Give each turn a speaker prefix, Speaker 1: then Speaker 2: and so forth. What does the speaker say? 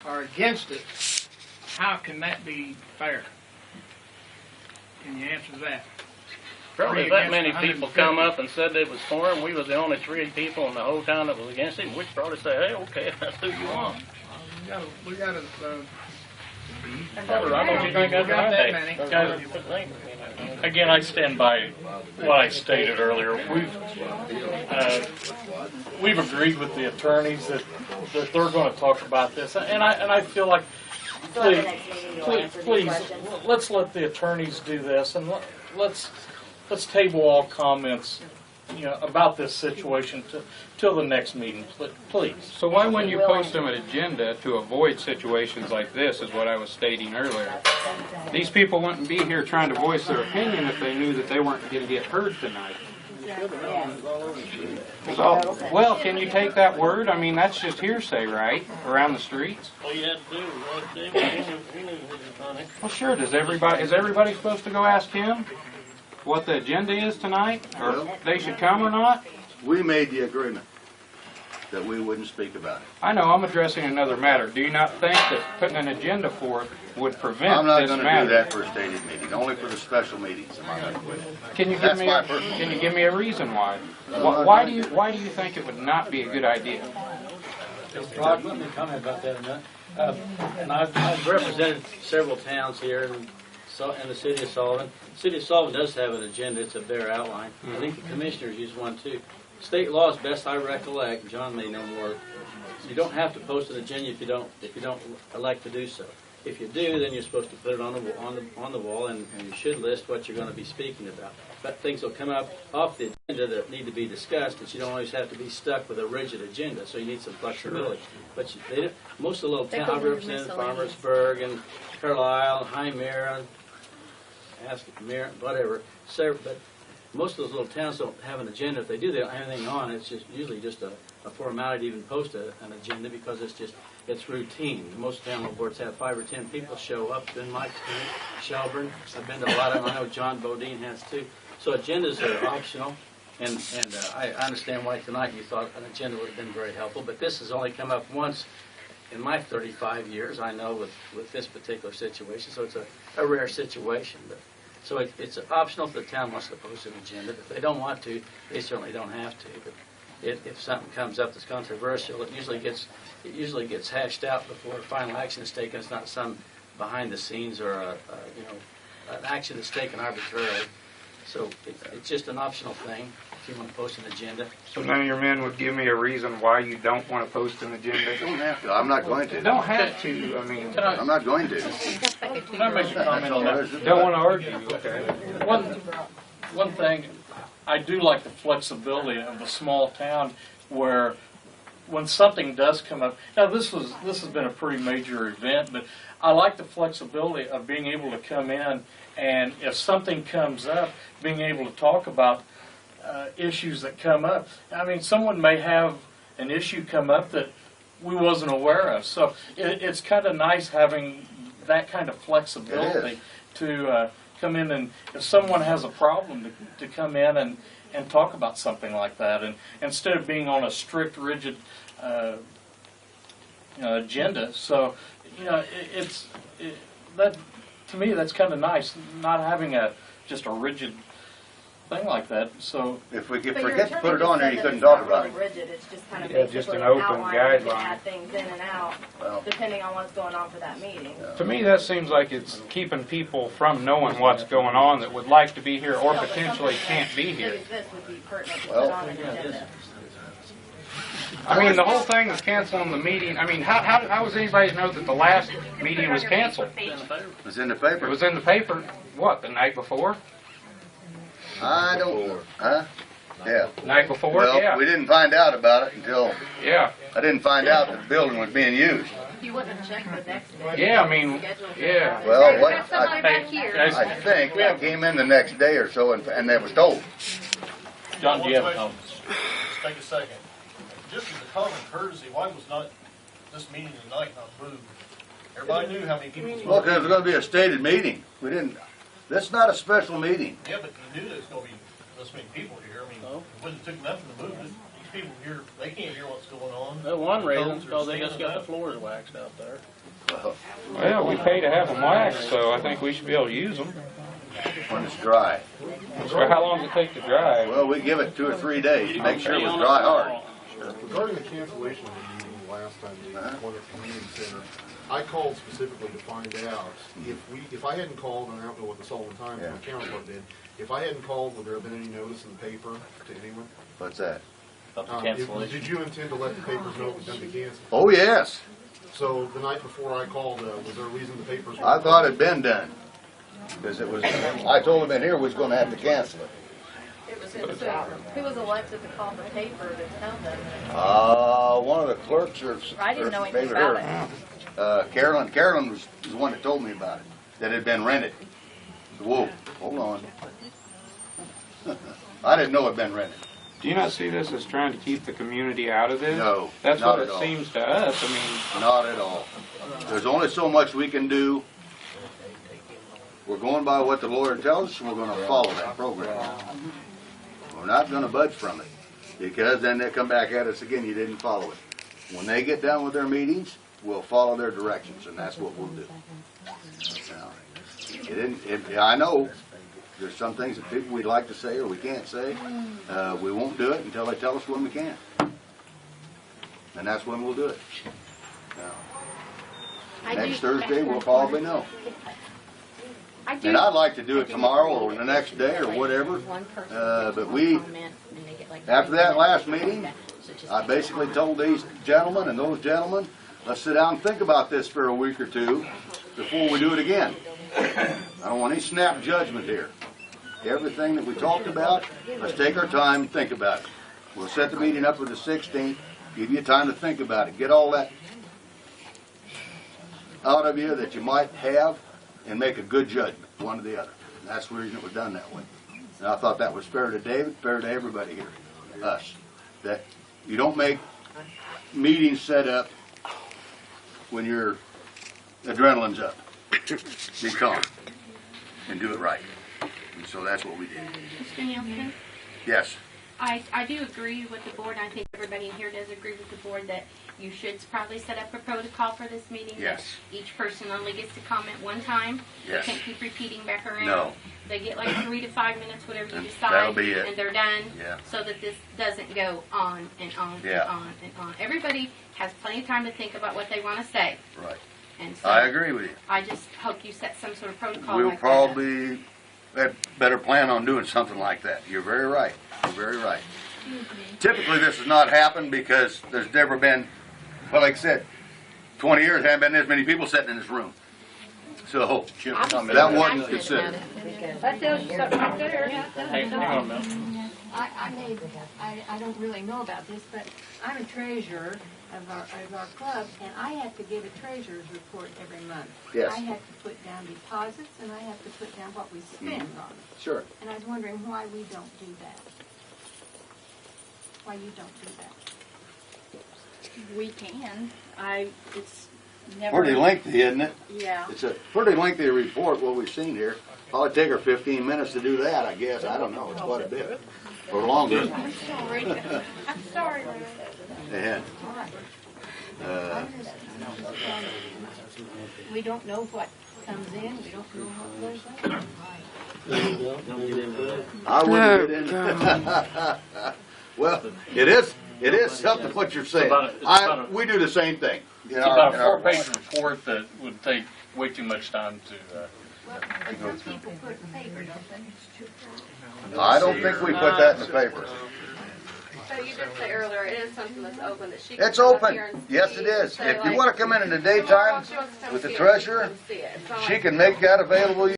Speaker 1: are against it, how can that be fair? Can you answer that?
Speaker 2: Probably if that many people come up and said it was for him, we was the only 3 people in the whole town that was against him, we'd probably say, hey, okay, that's who you want.
Speaker 1: We gotta
Speaker 2: I don't think I got
Speaker 1: that many.
Speaker 3: Again, I stand by what I stated earlier. We've agreed with the attorneys that they're going to talk about this, and I feel like please let's let the attorneys do this, and let's table all comments, about this situation till the next meeting, please.
Speaker 4: So why wouldn't you post them an agenda to avoid situations like this, is what I was stating earlier. These people wouldn't be here trying to voice their opinion if they knew that they weren't going to get heard tonight. So, well, can you take that word? I mean, that's just hearsay, right? Around the streets?
Speaker 2: All you had to do was ask him. He knew what was on it.
Speaker 4: Well, sure. Is everybody supposed to go ask him what the agenda is tonight, or they should come or not?
Speaker 5: We made the agreement that we wouldn't speak about it.
Speaker 4: I know, I'm addressing another matter. Do you not think that putting an agenda for it would prevent this matter?
Speaker 5: I'm not going to do that for a stated meeting, only for the special meetings. Am I right?
Speaker 4: Can you give me a reason why? Why do you think it would not be a good idea?
Speaker 6: Rod, let me comment about that a minute. And I've represented several towns here in the city of Sullivan. The city of Sullivan does have an agenda. It's a bare outline. I think the commissioners use one too. State law, as best I recollect, John may know more, you don't have to post an agenda if you don't elect to do so. If you do, then you're supposed to put it on the wall, and you should list what you're going to be speaking about. But things will come up off the agenda that need to be discussed, but you don't always have to be stuck with a rigid agenda, so you need some flexibility. But most of the little towns, I've represented Farmersburg and Carlisle, High Marion, Marion, whatever, but most of those little towns don't have an agenda. If they do, they don't have anything on. It's usually just a formality to even post an agenda, because it's routine. Most town boards have 5 or 10 people show up. In my town, Shelburne, I've been to a lot of them. I know John Bodine has too. So agendas are optional, and I understand why tonight you thought an agenda would have been very helpful. But this has only come up once in my 35 years, I know, with this particular situation. So it's a rare situation. But so it's optional if the town wants to post an agenda. If they don't want to, they certainly don't have to. But if something comes up that's controversial, it usually gets hashed out before final action is taken. It's not some behind the scenes or an action that's taken arbitrarily. So it's just an optional thing if you want to post an agenda.
Speaker 4: So none of your men would give me a reason why you don't want to post an agenda?
Speaker 5: You don't have to. I'm not going to.
Speaker 4: You don't have to. I mean,
Speaker 5: I'm not going to.
Speaker 3: Can I make a comment on that?
Speaker 4: Don't want to argue. Okay.
Speaker 3: One thing, I do like the flexibility of a small town where when something does come up. Now this has been a pretty major event, but I like the flexibility of being able to come in, and if something comes up, being able to talk about issues that come up. I mean, someone may have an issue come up that we wasn't aware of. So it's kind of nice having that kind of flexibility to come in, and if someone has a problem, to come in and talk about something like that, and instead of being on a strict, rigid agenda. So that to me, that's kind of nice, not having just a rigid thing like that. So
Speaker 5: if we could forget to put it on there, you couldn't talk about it.
Speaker 7: Rigid. It's just kind of
Speaker 4: just an open guideline.
Speaker 7: You can add things in and out, depending on what's going on for that meeting.
Speaker 4: To me, that seems like it's keeping people from knowing what's going on that would like to be here or potentially can't be here.
Speaker 7: This would be pertinent to put on an agenda.
Speaker 4: I mean, the whole thing was canceling the meeting. I mean, how was anybody to know that the last meeting was canceled?
Speaker 5: It was in the paper.
Speaker 4: It was in the paper, what, the night before?
Speaker 5: I don't, huh? Yeah.
Speaker 4: Night before?
Speaker 5: Well,
Speaker 4: yeah.
Speaker 5: we didn't find out about it until,
Speaker 4: yeah.
Speaker 5: I didn't find out that the building was being used.
Speaker 7: You wouldn't check the next day.
Speaker 4: Yeah, I mean, yeah.
Speaker 5: Well, what,
Speaker 3: I
Speaker 5: I think I came in the next day or so and they was told.
Speaker 3: John, do you have a comment?
Speaker 8: Just take a second. Just as a common courtesy, why was not this meeting tonight not moved? Everybody knew how many people was
Speaker 5: Well, because it was going to be a stated meeting. We didn't. This is not a special meeting.
Speaker 8: Yeah, but you knew there was going to be this many people here. I mean, it wouldn't take nothing to move it. These people hear, they can't hear what's going on.
Speaker 2: That one reason, because they just got the floors waxed out there.
Speaker 4: Well, we pay to have them waxed, so I think we should be able to use them.
Speaker 5: When it's dry.
Speaker 4: So how long does it take to dry?
Speaker 5: Well, we give it 2 or 3 days to make sure it was dry hard.
Speaker 9: Regarding the cancellation of the meeting last time, the one at the community center, I called specifically to find out if I hadn't called, and I don't know what the Sullivan Times or my counterpart did, if I hadn't called, would there have been any notice in the paper to anyone?
Speaker 5: What's that?
Speaker 9: Did you intend to let the papers know it was going to be canceled?
Speaker 5: Oh, yes.
Speaker 9: So the night before I called, was there a reason the papers?
Speaker 5: I thought it'd been done. Because it was, I told him in here we was gonna have to cancel it.
Speaker 7: Who was elected to call the paper to tell them?
Speaker 5: One of the clerks or.
Speaker 7: I didn't know anything
Speaker 5: maybe
Speaker 7: about
Speaker 5: her. Carolyn. Carolyn was the one that told me about it, that it had been rented. Whoa, hold on. I didn't know it had been rented.
Speaker 4: Do you not see this as trying to keep the community out of this?
Speaker 5: No,
Speaker 4: That's
Speaker 5: not
Speaker 4: what
Speaker 5: at
Speaker 4: it
Speaker 5: all.
Speaker 4: seems to us. I mean,
Speaker 5: Not at all. There's only so much we can do. We're going by what the Lord tells us, and we're going to follow that program. We're not going to budge from it, because then they come back at us again, you didn't follow it. When they get done with their meetings, we'll follow their directions, and that's what we'll do. Now, I know there's some things that people we'd like to say or we can't say. We won't do it until they tell us when we can. And that's when we'll do it. Now, next Thursday, we'll probably know. And I'd like to do it tomorrow or the next day or whatever, but after that last meeting, I basically told these gentlemen and those gentlemen, let's sit down and think about this for a week or two before we do it again. I don't want any snap judgment here. Everything that we talked about, let's take our time and think about it. We'll set the meeting up for the 16th, give you time to think about it, get all that out of you that you might have, and make a good judgment, one or the other. And that's the reason it was done that way. And I thought that was fair to David, fair to everybody here, us. That you don't make meetings set up when your adrenaline's up. Be calm and do it right. And so that's what we did.
Speaker 10: Mr. Nielsen,
Speaker 5: Yes.
Speaker 10: I do agree with the board. I think everybody in here does agree with the board that you should probably set up a protocol for this meeting.
Speaker 5: Yes.
Speaker 10: That each person only gets to comment one time.
Speaker 5: Yes.
Speaker 10: They can't keep repeating back around.
Speaker 5: No.
Speaker 10: They get like 3 to 5 minutes, whatever you
Speaker 5: And
Speaker 10: decide.
Speaker 5: that'll be it.
Speaker 10: And they're done.
Speaker 5: Yeah.
Speaker 10: So that this doesn't go on and on
Speaker 5: Yeah.
Speaker 10: and on and on. Everybody has plenty of time to think about what they want to say.
Speaker 5: Right.
Speaker 10: And so
Speaker 5: I agree with you.
Speaker 10: I just hope you set some sort of protocol
Speaker 5: We'll
Speaker 10: like
Speaker 5: probably better plan on doing something like that. You're very right. You're very right. Typically, this has not happened because there's never been, well, like I said, 20 years haven't been this many people sitting in this room. So that wasn't considered.
Speaker 7: That tells you something right there.
Speaker 2: Hang on a minute.
Speaker 11: I don't really know about this, but I'm a treasurer of our club, and I have to give a treasurer's report every month.
Speaker 5: Yes.
Speaker 11: I have to put down deposits, and I have to put down what we spend on it.
Speaker 5: Sure.
Speaker 11: And I was wondering why we don't do that. Why you don't do that?
Speaker 7: We can. It's never.
Speaker 5: Pretty lengthy, isn't it?
Speaker 7: Yeah.
Speaker 5: It's a pretty lengthy report, what we've seen here. Probably take her 15 minutes to do that, I guess. I don't know. It's quite a bit. Or longer.
Speaker 7: I'm sorry. I'm sorry, Larry.
Speaker 5: Yeah.
Speaker 11: We don't know what comes in. We don't know what goes out.
Speaker 6: Don't get into it.
Speaker 5: I wouldn't get in. Well, it is something what you're saying. We do the same thing.
Speaker 3: It's about a 4-page report that would take way too much time to
Speaker 11: Well, but some people put it in paper, don't they?
Speaker 5: I don't think we put that in the paper.
Speaker 7: So you did say earlier, it is something that's open that she
Speaker 5: It's
Speaker 7: can come up
Speaker 5: open.
Speaker 7: here and
Speaker 5: Yes,
Speaker 7: see.
Speaker 5: it is.
Speaker 7: So,
Speaker 5: If you
Speaker 7: like,
Speaker 5: want to come in the
Speaker 7: tomorrow,
Speaker 5: daytime
Speaker 7: she wants to come
Speaker 5: with the
Speaker 7: see it,
Speaker 5: treasurer,
Speaker 7: she can see it. It's not
Speaker 5: she
Speaker 7: like-
Speaker 5: can make that available.